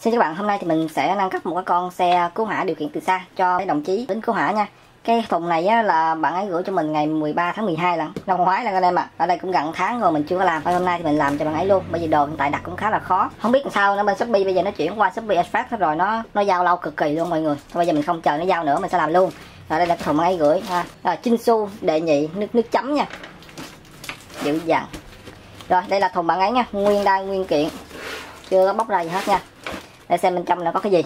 Xin chào các bạn, hôm nay thì mình sẽ nâng cấp một cái con xe cứu hỏa điều khiển từ xa cho đồng chí lính cứu hỏa nha. Cái thùng này á, là bạn ấy gửi cho mình ngày 13 tháng 12 lần, năm ngoái là anh em ạ. Ở đây cũng gần tháng rồi mình chưa có làm. Hôm nay thì mình làm cho bạn ấy luôn, bởi vì đồ hiện tại đặt cũng khá là khó. Không biết làm sao nữa, bên Shopee bây giờ nó chuyển qua Shopee Express hết rồi, nó giao lâu cực kỳ luôn mọi người. Thôi bây giờ mình không chờ nó giao nữa, mình sẽ làm luôn. Rồi đây là cái thùng bạn ấy gửi ha. Rồi Chin su đệ nhị nước chấm nha. Dữ dằn. Rồi đây là thùng bạn ấy nha, nguyên đai nguyên kiện, chưa có bóc ra gì hết nha. Để xem bên trong là có cái gì.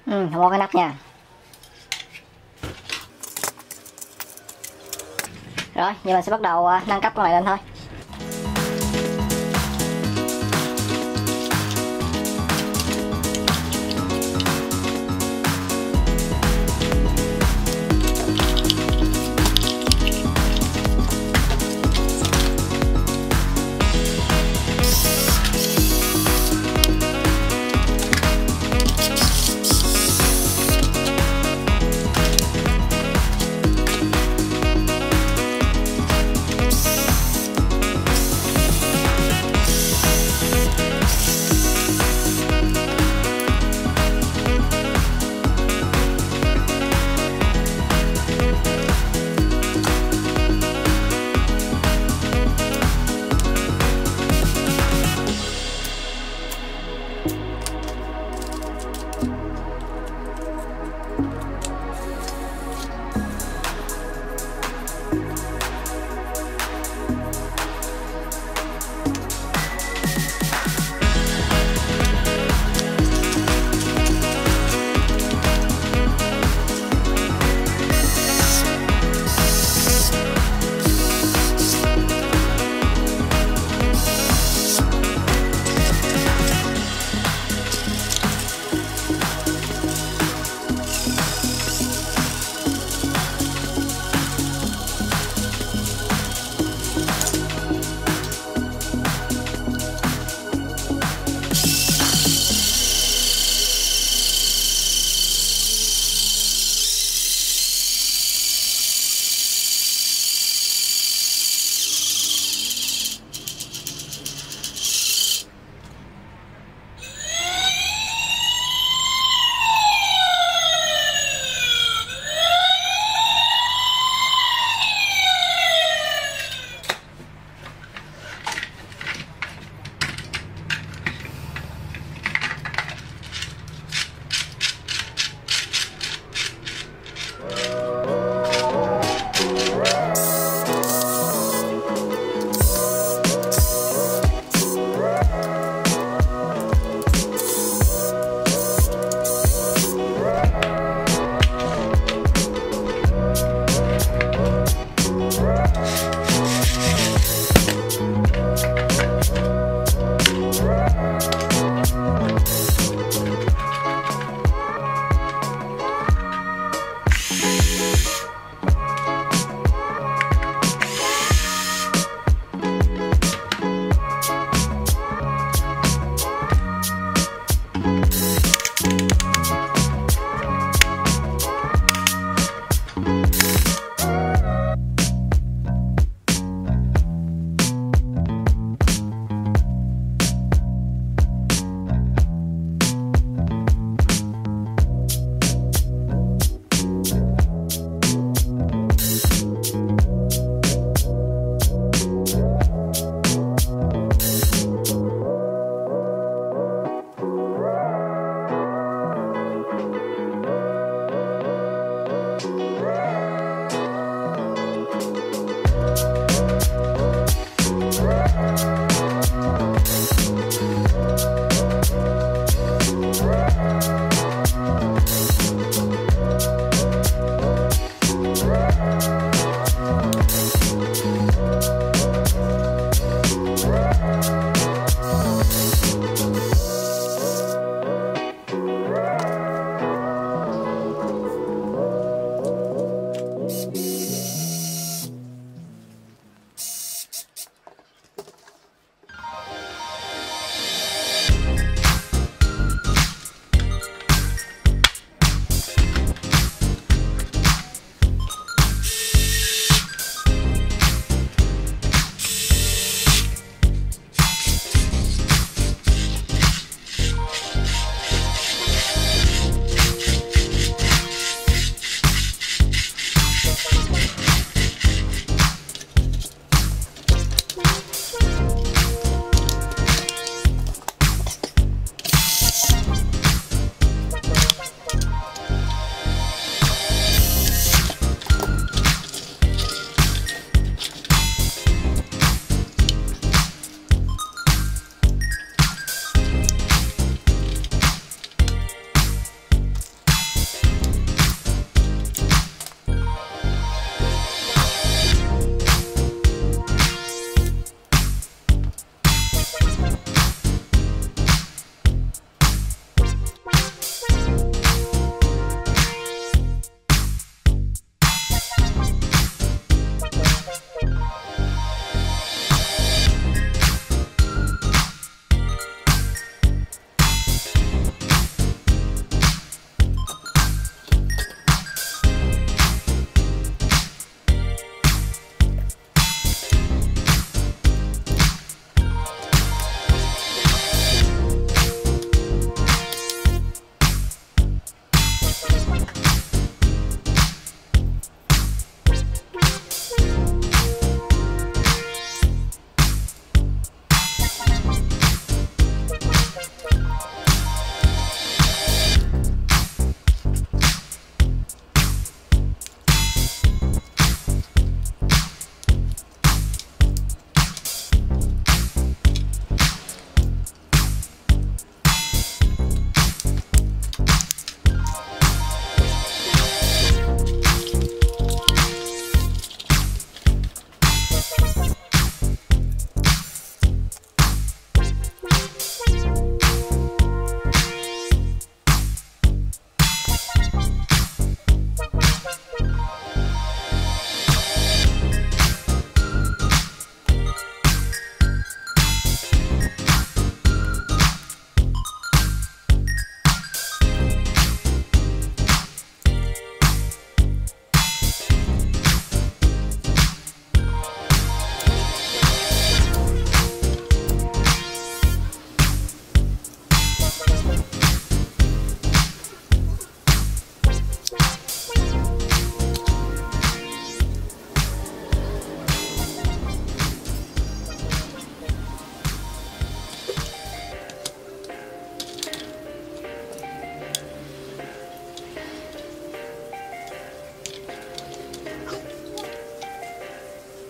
Không có cái nắp nha. Rồi, giờ mình sẽ bắt đầu nâng cấp con này lên thôi.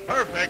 Perfect.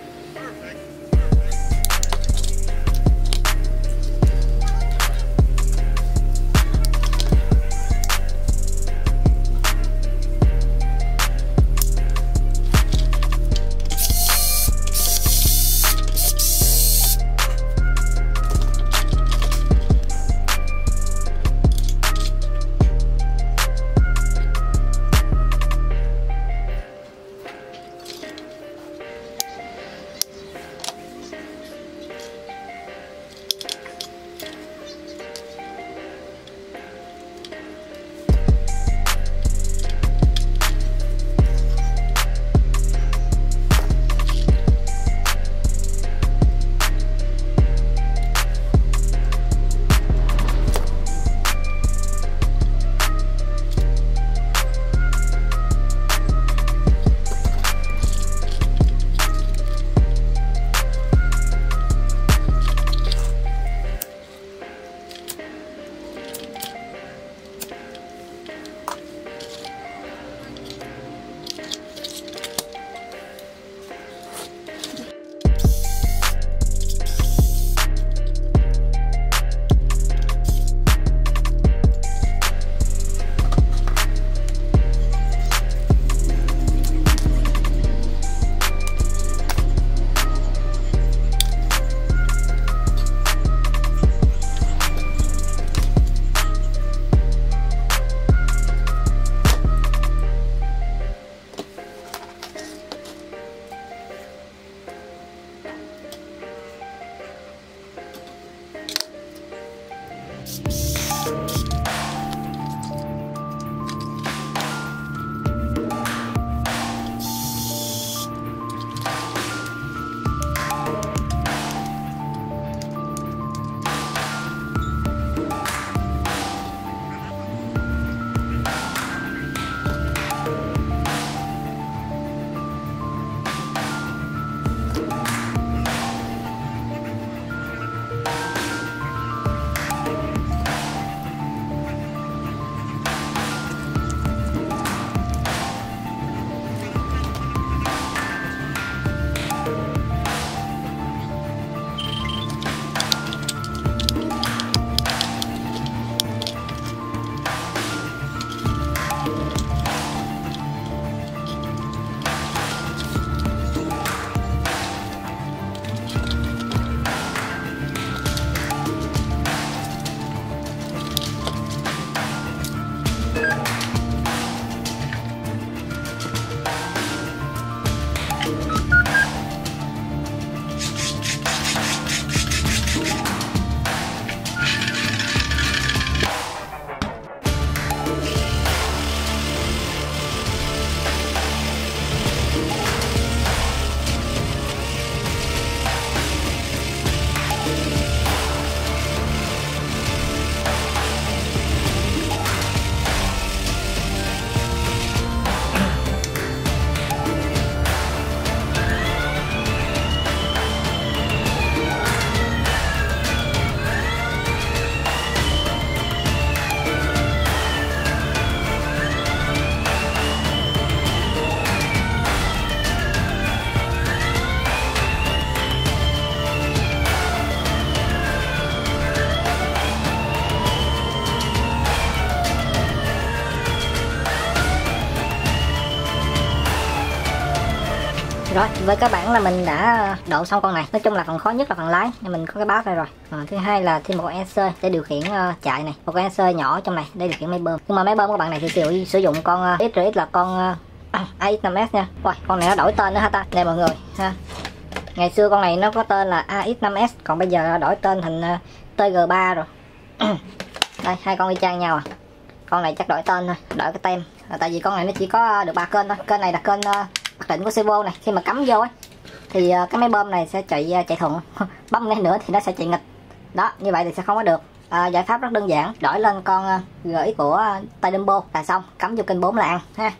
Rồi với các bạn là mình đã độ xong con này. Nói chung là phần khó nhất là phần lái, nhưng mình có cái báo đây rồi. Thứ hai là thêm một con EC để điều khiển chạy này, một con EC nhỏ trong này để điều khiển máy bơm. Nhưng mà máy bơm các bạn này thì sử dụng con XRX là con AX5S nha. Rồi con này nó đổi tên nữa ha ta. Đây mọi người ha. Ngày xưa con này nó có tên là AX5S, còn bây giờ đổi tên thành TG3 rồi. Đây hai con y chang nhau à. Con này chắc đổi tên thôi, đổi cái tem. Tại vì con này nó chỉ có được 3 kênh thôi. Kênh này là kênh mặc định của servo này, khi mà cắm vô ấy thì cái máy bơm này sẽ chạy thuận. Bấm lên nữa thì nó sẽ chạy nghịch. Đó, như vậy thì sẽ không có được. Giải pháp rất đơn giản, đổi lên con gửi của tay Dumbo là xong, cắm vô kênh 4 là ăn ha.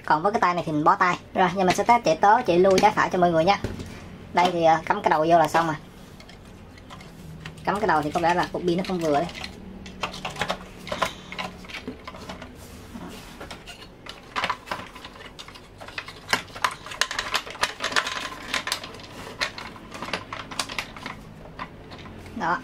Còn với cái tay này thì mình bó tay. Rồi, nhưng mà sẽ test chạy tới chạy lui trái phải cho mọi người nha. Đây thì cắm cái đầu vô là xong rồi. Cắm cái đầu thì có vẻ là cục pin nó không vừa đấy. Đó.